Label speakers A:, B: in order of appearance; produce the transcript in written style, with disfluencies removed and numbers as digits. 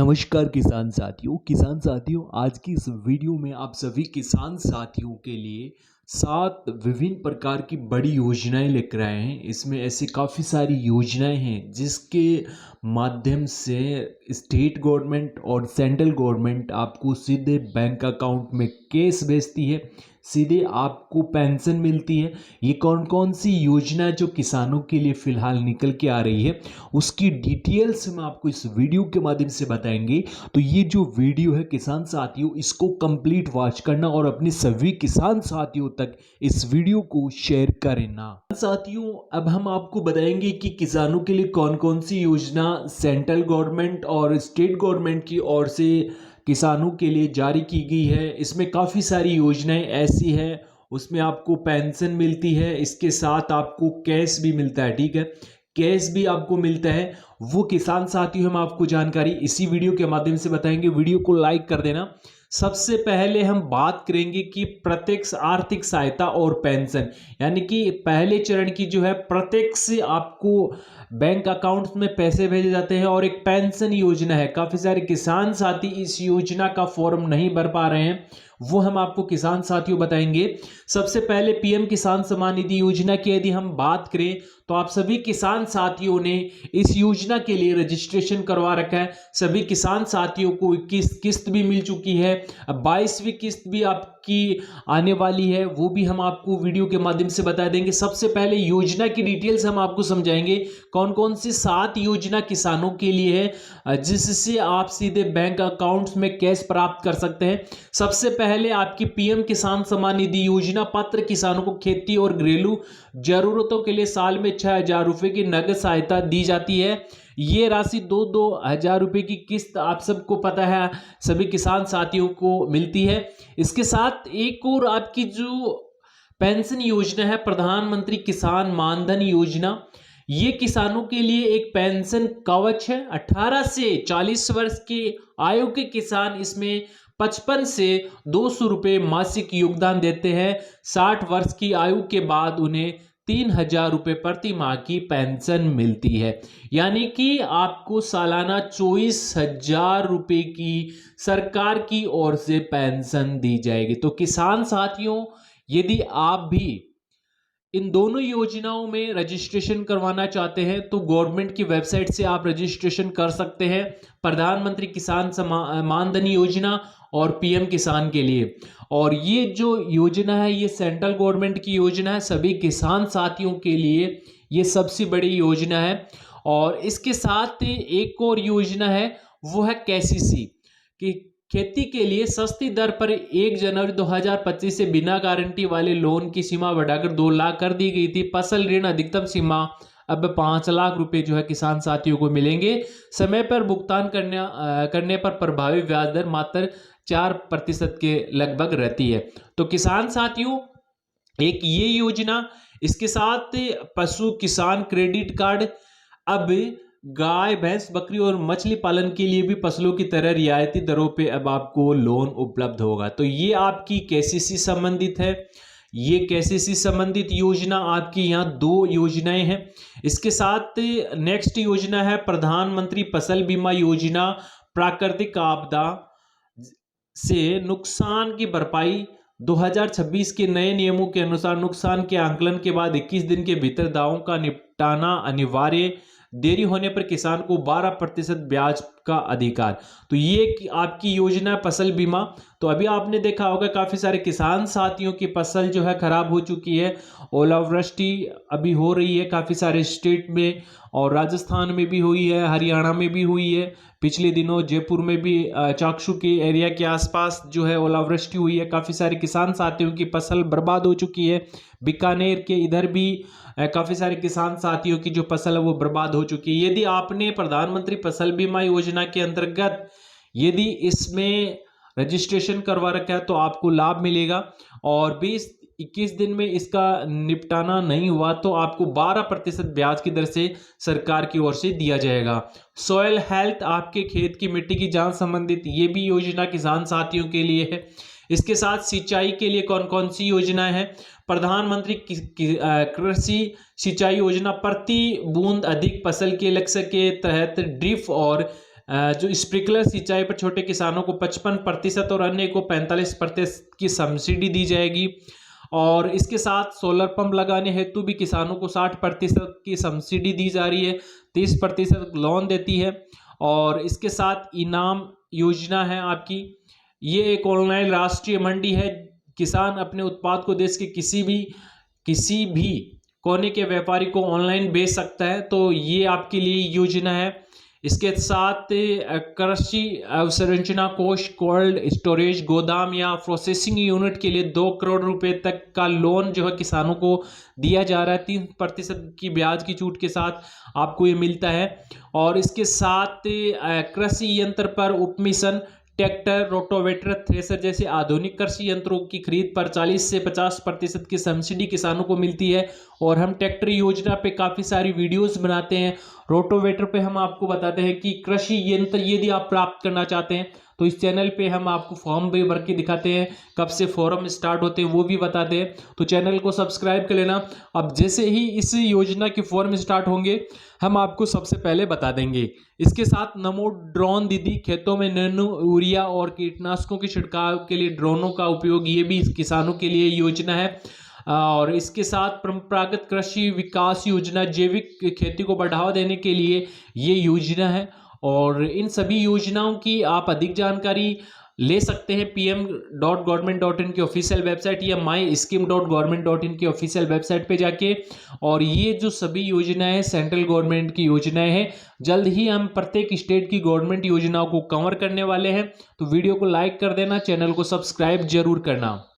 A: नमस्कार किसान साथियों आज की इस वीडियो में आप सभी किसान साथियों के लिए 7 विभिन्न प्रकार की बड़ी योजनाएं लेकर आए हैं। इसमें ऐसी काफ़ी सारी योजनाएं हैं जिसके माध्यम से स्टेट गवर्नमेंट और सेंट्रल गवर्नमेंट आपको सीधे बैंक अकाउंट में कैश भेजती है, सीधे आपको पेंशन मिलती है। ये कौन कौन सी योजना जो किसानों के लिए फ़िलहाल निकल के आ रही है उसकी डिटेल्स में आपको इस वीडियो के माध्यम से बताएंगे। तो ये जो वीडियो है किसान साथियों, इसको कंप्लीट वॉच करना और अपने सभी किसान साथियों तक इस वीडियो को शेयर करना। साथियों, अब हम आपको बताएंगे कि किसानों के लिए कौन कौन सी योजना सेंट्रल गवर्नमेंट और स्टेट गवर्नमेंट की ओर से किसानों के लिए जारी की गई है। इसमें काफ़ी सारी योजनाएं ऐसी हैं, उसमें आपको पेंशन मिलती है, इसके साथ आपको कैश भी मिलता है। ठीक है, कैश भी आपको मिलता है। वो किसान साथियों हम आपको जानकारी इसी वीडियो के माध्यम से बताएंगे। वीडियो को लाइक कर देना। सबसे पहले हम बात करेंगे कि प्रत्यक्ष आर्थिक सहायता और पेंशन, यानी कि पहले चरण की जो है प्रत्यक्ष आपको बैंक अकाउंट में पैसे भेजे जाते हैं, और एक पेंशन योजना है। काफ़ी सारे किसान साथी इस योजना का फॉर्म नहीं भर पा रहे हैं, वो हम आपको किसान साथियों बताएंगे। सबसे पहले पीएम किसान सम्मान निधि योजना की यदि हम बात करें तो आप सभी किसान साथियों ने इस योजना के लिए रजिस्ट्रेशन करवा रखा है। सभी किसान साथियों को 21 किस्त भी मिल चुकी है। अब 22वीं किस्त भी आपकी आने वाली है, वो भी हम आपको वीडियो के माध्यम से बता देंगे। सबसे पहले योजना की डिटेल्स हम आपको समझाएंगे, कौन कौन सी 7 योजना किसानों के लिए है जिससे आप सीधे बैंक अकाउंट्स में कैश प्राप्त कर सकते हैं। सबसे पहले आपकी पीएम किसान सम्मान निधि योजना पात्र किसानों को खेती और घरेलू जरूरतों के लिए साल में 6,000 रुपए की नगद सहायता दी जाती है। ये राशि 2,000 रुपए की किस्त आप सबको पता है, सभी किसान साथियों को मिलती है। इसके साथ एक और आपकी जो पेंशन योजना है, प्रधानमंत्री किसान मानधन योजना, ये किसानों के लिए एक पेंशन कवच है। 18 से 40 वर्ष के आयु के किसान इसमें 55 से 200 रुपये मासिक योगदान देते हैं। 60 वर्ष की आयु के बाद उन्हें 3,000 रुपये प्रति माह की पेंशन मिलती है, यानी कि आपको सालाना 24,000 रुपये की सरकार की ओर से पेंशन दी जाएगी। तो किसान साथियों, यदि आप भी इन दोनों योजनाओं में रजिस्ट्रेशन करवाना चाहते हैं तो गवर्नमेंट की वेबसाइट से आप रजिस्ट्रेशन कर सकते हैं, प्रधानमंत्री किसान मानधन योजना और पीएम किसान के लिए। और ये जो योजना है ये सेंट्रल गवर्नमेंट की योजना है, सभी किसान साथियों के लिए ये सबसे बड़ी योजना है। और इसके साथ एक और योजना है, वो है केसीसी कि खेती के लिए सस्ती दर पर 1 जनवरी 2025 से बिना गारंटी वाले लोन की सीमा बढ़ाकर 2 लाख कर दी गई थी। फसल ऋण अधिकतम सीमा अब 5 लाख रुपए जो है किसान साथियों को मिलेंगे। समय पर भुगतान करने पर प्रभावी ब्याज दर मात्र 4% के लगभग रहती है। तो किसान साथियों, एक ये योजना, इसके साथ पशु किसान क्रेडिट कार्ड, अब गाय भैंस बकरी और मछली पालन के लिए भी फसलों की तरह रियायती दरों पे अब आपको लोन उपलब्ध होगा। तो ये आपकी केसीसी संबंधित है। ये केसीसी संबंधित योजना आपकी यहाँ 2 योजनाएं हैं। इसके साथ नेक्स्ट योजना है प्रधानमंत्री फसल बीमा योजना। प्राकृतिक आपदा से नुकसान की भरपाई 2026 के नए नियमों के अनुसार नुकसान के आंकलन के बाद 21 दिन के भीतर दावों का निपटाना अनिवार्य। देरी होने पर किसान को 12% ब्याज का अधिकार। तो ये आपकी योजना है फसल बीमा। तो अभी आपने देखा होगा काफ़ी सारे किसान साथियों की फसल जो है खराब हो चुकी है, ओलावृष्टि अभी हो रही है काफ़ी सारे स्टेट में, और राजस्थान में भी हुई है, हरियाणा में भी हुई है। पिछले दिनों जयपुर में भी चाकसू के एरिया के आसपास जो है ओलावृष्टि हुई है, काफ़ी सारे किसान साथियों की फसल बर्बाद हो चुकी है। बीकानेर के इधर भी काफ़ी सारे किसान साथियों की जो फसल है वो बर्बाद हो चुकी है। यदि आपने प्रधानमंत्री फसल बीमा योजना के अंतर्गत यदि इसमें रजिस्ट्रेशन करवा रखा है तो आपको लाभ मिलेगा, और 20-21 दिन में इसका निपटाना नहीं हुआ तो आपको 12% ब्याज की दर से सरकार की ओर से दिया जाएगा। सॉयल हेल्थ, आपके खेत की मिट्टी की जांच संबंधित ये भी योजना किसान साथियों के लिए है। इसके साथ सिंचाई के लिए कौन कौन सी योजनाएं हैं? प्रधानमंत्री कृषि सिंचाई योजना प्रति बूंद अधिक फसल के लक्ष्य के तहत ड्रिप और जो स्प्रिंकलर सिंचाई पर छोटे किसानों को 55% और अन्य को 45% की सब्सिडी दी जाएगी। और इसके साथ सोलर पंप लगाने हेतु भी किसानों को 60% की सब्सिडी दी जा रही है, 30% लोन देती है। और इसके साथ इनाम योजना है आपकी। ये एक ऑनलाइन राष्ट्रीय मंडी है, किसान अपने उत्पाद को देश के किसी भी कोने के व्यापारी को ऑनलाइन बेच सकता है, तो ये आपके लिए योजना है। इसके साथ कृषि अवसंरचना कोष, कोल्ड स्टोरेज, गोदाम या प्रोसेसिंग यूनिट के लिए 2 करोड़ रुपए तक का लोन जो है किसानों को दिया जा रहा है। 3% की ब्याज की छूट के साथ आपको ये मिलता है। और इसके साथ कृषि यंत्र पर उपमिशन, ट्रैक्टर, रोटोवेटर, थ्रेसर जैसे आधुनिक कृषि यंत्रों की खरीद पर 40 से 50% की सब्सिडी किसानों को मिलती है। और हम ट्रैक्टर योजना पे काफ़ी सारी वीडियोस बनाते हैं। रोटोवेटर पे हम आपको बताते हैं कि कृषि यंत्र यदि आप प्राप्त करना चाहते हैं तो इस चैनल पे हम आपको फॉर्म भी भर के दिखाते हैं, कब से फॉर्म स्टार्ट होते हैं वो भी बताते हैं, तो चैनल को सब्सक्राइब कर लेना। अब जैसे ही इस योजना के फॉर्म स्टार्ट होंगे हम आपको सबसे पहले बता देंगे। इसके साथ नमो ड्रोन दीदी, खेतों में नैनो यूरिया और कीटनाशकों के छिड़काव के लिए ड्रोनों का उपयोग, ये भी किसानों के लिए योजना है। और इसके साथ परंपरागत कृषि विकास योजना, जैविक खेती को बढ़ावा देने के लिए ये योजना है। और इन सभी योजनाओं की आप अधिक जानकारी ले सकते हैं pm.government.in की ऑफिशियल वेबसाइट या myscheme.government.in की ऑफिशियल वेबसाइट पे जाके। और ये जो सभी योजनाएं सेंट्रल गवर्नमेंट की योजनाएं हैं, जल्द ही हम प्रत्येक स्टेट की गवर्नमेंट योजनाओं को कवर करने वाले हैं। तो वीडियो को लाइक कर देना, चैनल को सब्सक्राइब जरूर करना।